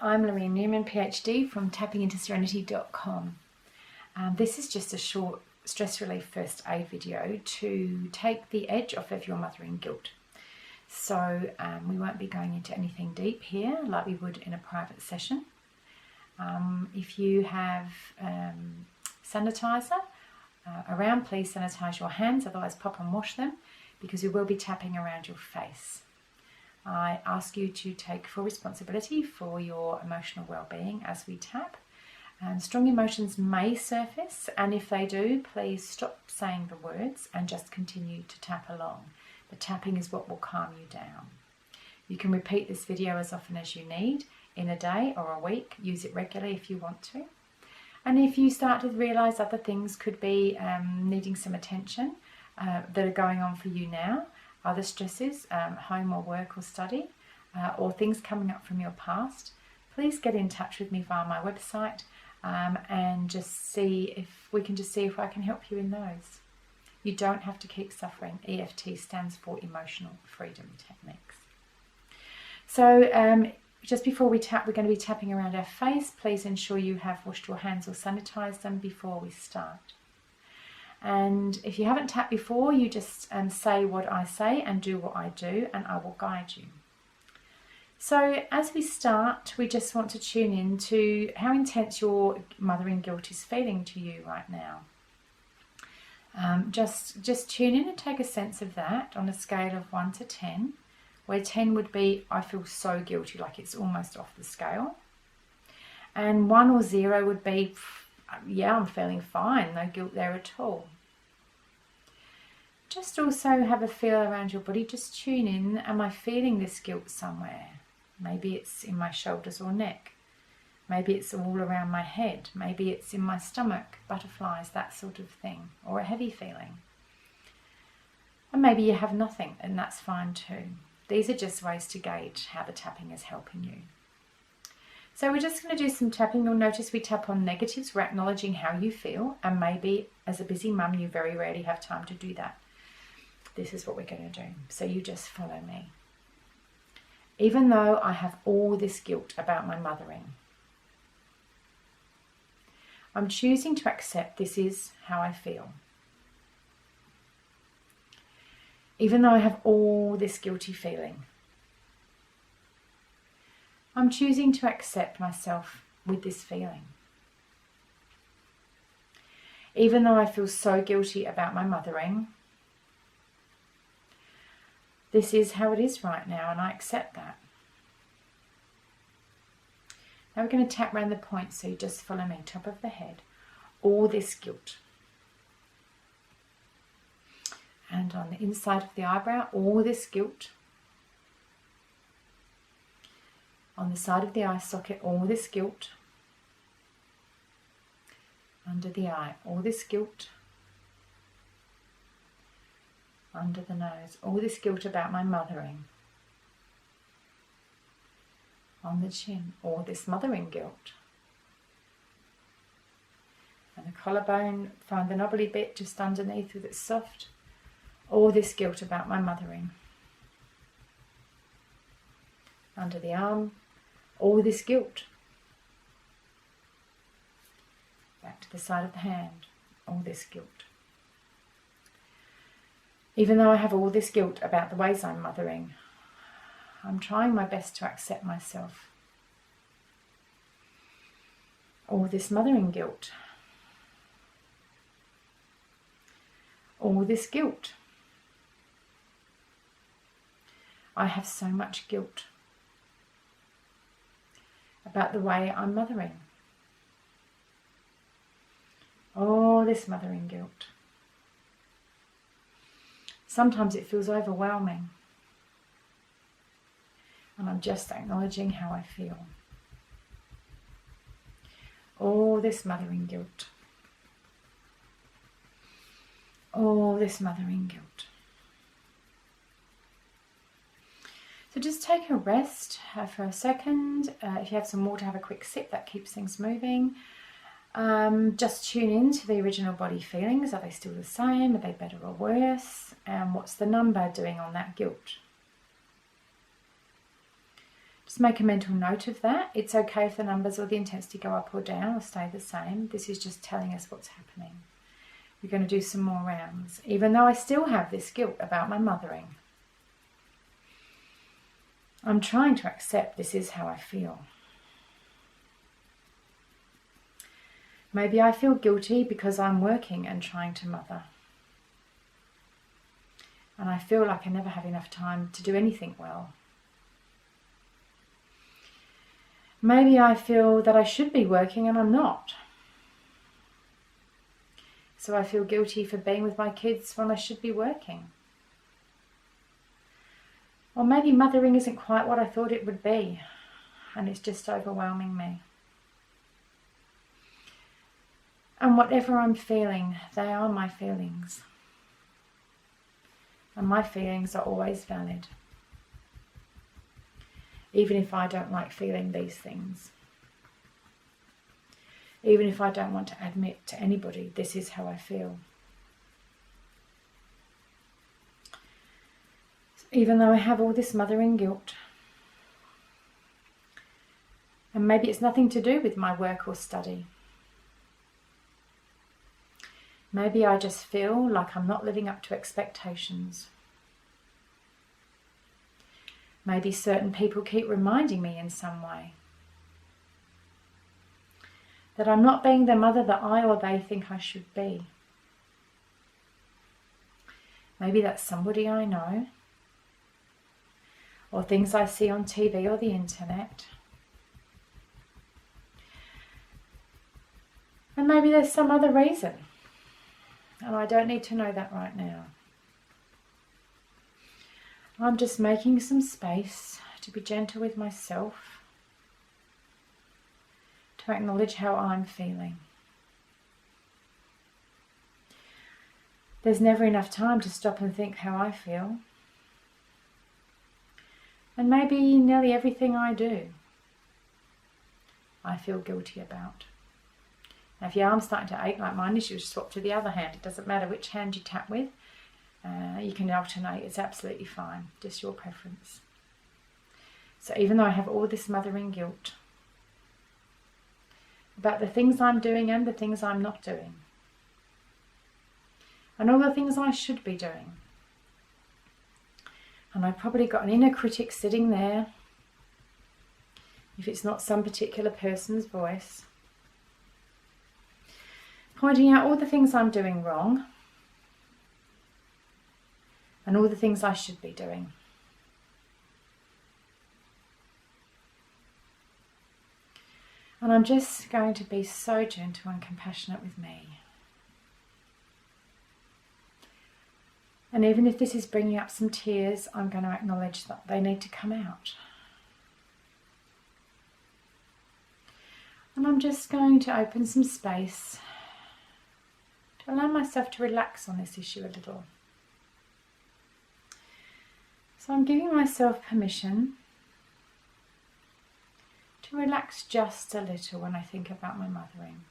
I'm Lareen Newman, PhD from tappingintoserenity.com. This is just a short stress relief first aid video to take the edge off of your mothering guilt. So we won't be going into anything deep here like we would in a private session. If you have sanitizer around, please sanitize your hands, otherwise pop and wash them, because we will be tapping around your face. I ask you to take full responsibility for your emotional well-being as we tap. Strong emotions may surface, and if they do, please stop saying the words and just continue to tap along. The tapping is what will calm you down. You can repeat this video as often as you need in a day or a week. Use it regularly if you want to. And if you start to realise other things could be needing some attention that are going on for you now, other stresses, home or work or study, or things coming up from your past, please get in touch with me via my website and just see if we can I can help you in those. You don't have to keep suffering. EFT stands for Emotional Freedom Techniques. So just before we tap, we're going to be tapping around our face. Please ensure you have washed your hands or sanitized them before we start. And if you haven't tapped before, you just say what I say and do what I do, and I will guide you. So as we start, we just want to tune in to how intense your mothering guilt is feeling to you right now. Just tune in and take a sense of that on a scale of 1 to 10, where 10 would be, I feel so guilty, like it's almost off the scale. And 1 or 0 would be, yeah, I'm feeling fine, no guilt there at all. Just also have a feel around your body. Just tune in. Am I feeling this guilt somewhere? Maybe it's in my shoulders or neck. Maybe it's all around my head. Maybe it's in my stomach, butterflies, that sort of thing, or a heavy feeling. And maybe you have nothing, and that's fine too. These are just ways to gauge how the tapping is helping you. So we're just going to do some tapping. You'll notice we tap on negatives. We're acknowledging how you feel, and maybe as a busy mum you very rarely have time to do that. This is what we're going to do. So you just follow me. Even though I have all this guilt about my mothering, I'm choosing to accept this is how I feel. Even though I have all this guilty feeling, I'm choosing to accept myself with this feeling. Even though I feel so guilty about my mothering, this is how it is right now, and I accept that. Now we're going to tap around the points, so you just follow me. Top of the head, all this guilt. And on the inside of the eyebrow, all this guilt. On the side of the eye socket, all this guilt. Under the eye, all this guilt. Under the nose, all this guilt about my mothering. On the chin, all this mothering guilt. And the collarbone, find the knobbly bit just underneath with it soft. All this guilt about my mothering. Under the arm, all this guilt. Back to the side of the hand, all this guilt. Even though I have all this guilt about the ways I'm mothering, I'm trying my best to accept myself. All this mothering guilt. All this guilt. I have so much guilt about the way I'm mothering. All this mothering guilt. Sometimes it feels overwhelming, and I'm just acknowledging how I feel. All this mothering guilt. All this mothering guilt. So just take a rest for a second. If you have some water, have a quick sip. That keeps things moving. Just tune in to the original body feelings. Are they still the same? Are they better or worse? And what's the number doing on that guilt? Just make a mental note of that. It's okay if the numbers or the intensity go up or down or stay the same. This is just telling us what's happening. We're going to do some more rounds, even though I still have this guilt about my mothering. I'm trying to accept this is how I feel. Maybe I feel guilty because I'm working and trying to mother. And I feel like I never have enough time to do anything well. Maybe I feel that I should be working and I'm not. So I feel guilty for being with my kids when I should be working. Or maybe mothering isn't quite what I thought it would be, and it's just overwhelming me. And whatever I'm feeling, they are my feelings. And my feelings are always valid, even if I don't like feeling these things. Even if I don't want to admit to anybody, this is how I feel. Even though I have all this mothering guilt, and maybe it's nothing to do with my work or study. Maybe I just feel like I'm not living up to expectations. Maybe certain people keep reminding me in some way that I'm not being the mother that I or they think I should be. Maybe that's somebody I know, or things I see on TV or the internet. And maybe there's some other reason, and I don't need to know that right now. I'm just making some space to be gentle with myself, to acknowledge how I'm feeling. There's never enough time to stop and think how I feel. And maybe nearly everything I do, I feel guilty about. Now, if your arm's starting to ache like mine is, you just swap to the other hand. It doesn't matter which hand you tap with. You can alternate. It's absolutely fine. Just your preference. So even though I have all this mothering guilt about the things I'm doing and the things I'm not doing, and all the things I should be doing, and I've probably got an inner critic sitting there, if it's not some particular person's voice, pointing out all the things I'm doing wrong and all the things I should be doing. And I'm just going to be so gentle and compassionate with me. And even if this is bringing up some tears, I'm going to acknowledge that they need to come out. And I'm just going to open some space to allow myself to relax on this issue a little. So I'm giving myself permission to relax just a little when I think about my mothering.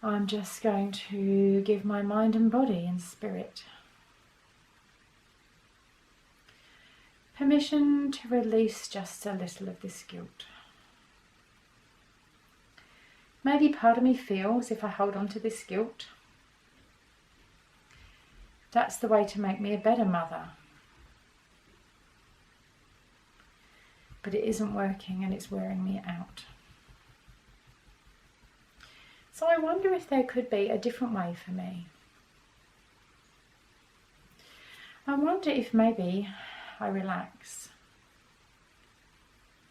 I'm just going to give my mind and body and spirit permission to release just a little of this guilt. Maybe part of me feels if I hold on to this guilt, that's the way to make me a better mother. But it isn't working and it's wearing me out. So I wonder if there could be a different way for me. I wonder if maybe I relax,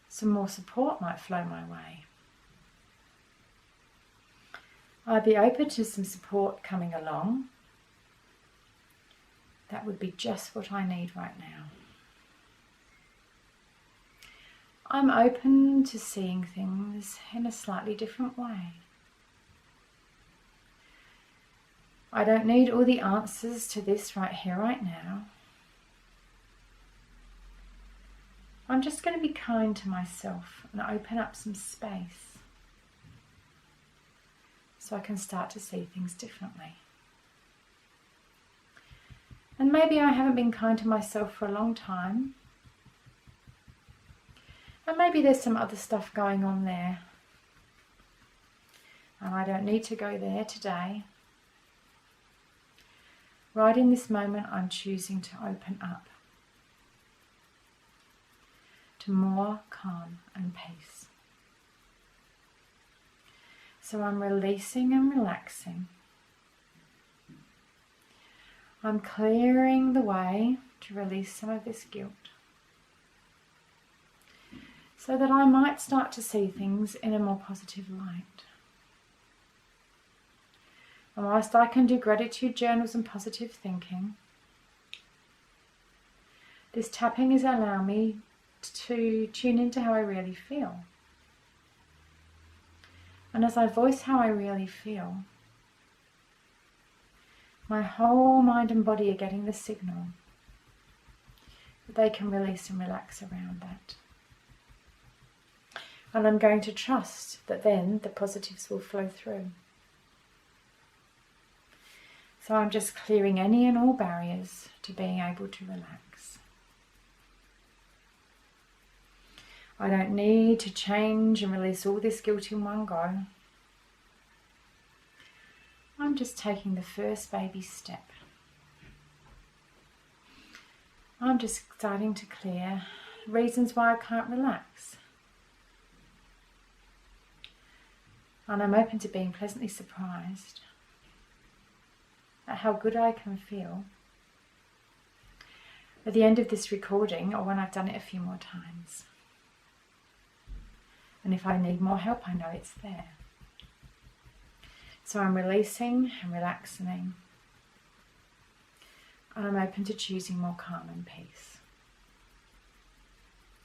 some more support might flow my way. I'd be open to some support coming along. That would be just what I need right now. I'm open to seeing things in a slightly different way. I don't need all the answers to this right here, right now. I'm just going to be kind to myself and open up some space so I can start to see things differently. And maybe I haven't been kind to myself for a long time. And maybe there's some other stuff going on there. And I don't need to go there today. Right in this moment, I'm choosing to open up to more calm and peace. So I'm releasing and relaxing. I'm clearing the way to release some of this guilt, so that I might start to see things in a more positive light. And whilst I can do gratitude journals and positive thinking, this tapping is allowing me to tune into how I really feel. And as I voice how I really feel, my whole mind and body are getting the signal that they can release and relax around that. And I'm going to trust that then the positives will flow through. So I'm just clearing any and all barriers to being able to relax. I don't need to change and release all this guilt in one go. I'm just taking the first baby step. I'm just starting to clear reasons why I can't relax. And I'm open to being pleasantly surprised at how good I can feel at the end of this recording, or when I've done it a few more times. And if I need more help, I know it's there. So I'm releasing and relaxing, and I'm open to choosing more calm and peace.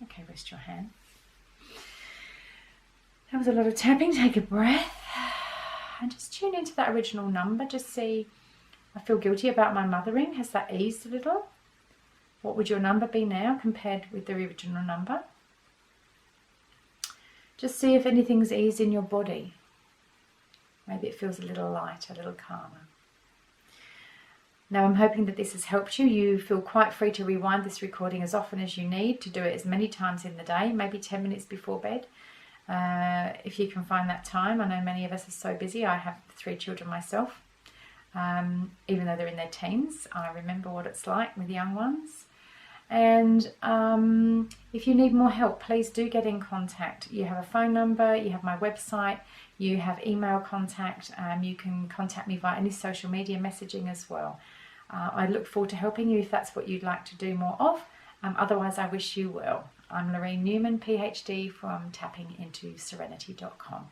Okay, rest your hand. That was a lot of tapping. Take a breath and just tune into that original number. Just see, I feel guilty about my mothering. Has that eased a little? What would your number be now compared with the original number? Just see if anything's eased in your body. Maybe it feels a little lighter, a little calmer. Now I'm hoping that this has helped you. You feel quite free to rewind this recording as often as you need, to do it as many times in the day, maybe 10 minutes before bed. If you can find that time. I know many of us are so busy. I have 3 children myself. Even though they're in their teens, I remember what it's like with young ones. And if you need more help, please do get in contact. You have a phone number, you have my website, you have email contact. You can contact me via any social media messaging as well. I look forward to helping you if that's what you'd like to do more of. Otherwise, I wish you well. I'm Lareen Newman, PhD, from tappingintoserenity.com.